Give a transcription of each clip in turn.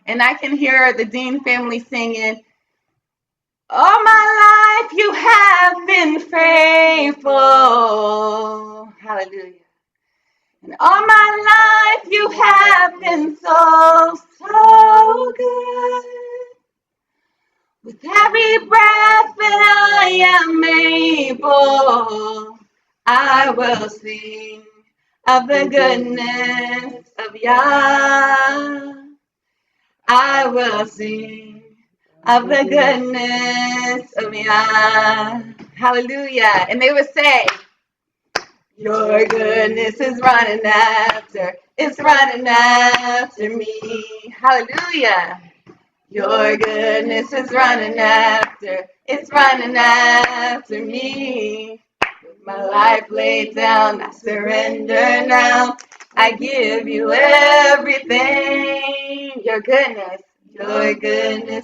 And I can hear the Dean family singing, all my life you have been faithful. Hallelujah. And all my life you have been so, so good. With every breath that I am able, I will sing of the goodness of Yah. I will sing of the goodness of Yah. Hallelujah. And they would say, your goodness is running after, it's running after me. Hallelujah. Your goodness is running after, it's running after me. With my life laid down, I surrender now. I give you everything. Your goodness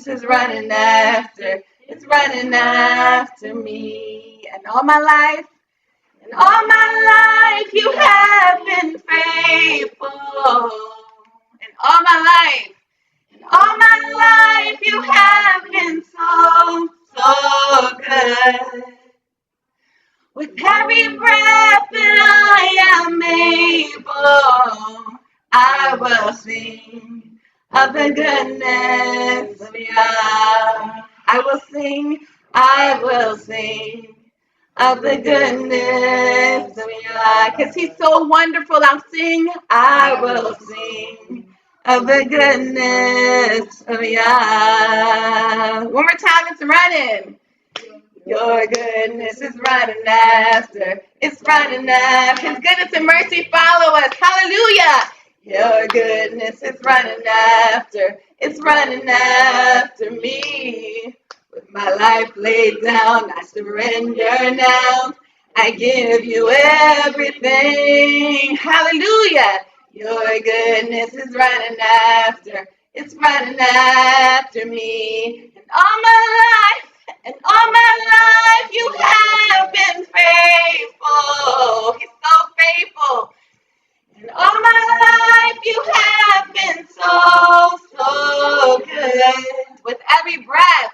is running after, it's running after me. And all my life you have been faithful. And all my life you have been so, so good. With every breath that I am able, I will sing of the goodness of Yah. I will sing of the goodness of Yah. Because he's so wonderful, I will sing of the goodness of Yah. One more time, it's running. Your goodness is running after, it's running after. His goodness and mercy follow us. Hallelujah. Your goodness is running after, it's running after me. With my life laid down, I surrender now. I give you everything. Hallelujah. Your goodness is running after, it's running after me. And all my life you have been faithful. He's so faithful. And all my life you have been so, so good. With every breath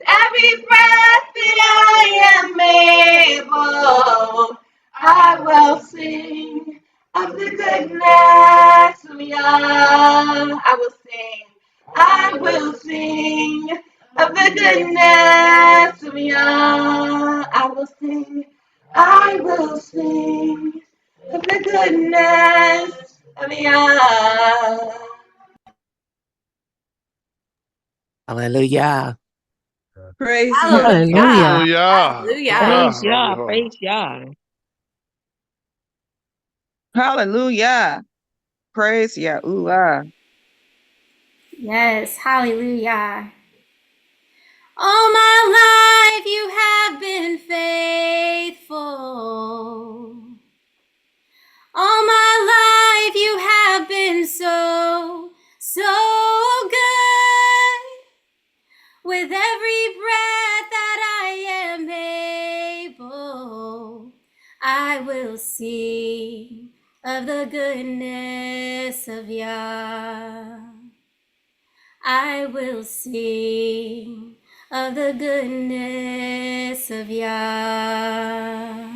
that I am able, I will sing of the goodness of Yah. I will sing of the goodness of Yah. I will sing of the goodness of Yah. HalleluYAH. Praise HalleluYAH. HalleluYAH. Praise Yah. HalleluYAH. Praise Yah. HalleluYAH. Praise Yahuah. Yes, hallelujah. All my life you have been faithful. All my life you have been so, so good. With every breath that I am able, I will sing of the goodness of Yah. I will sing of the goodness of Yah.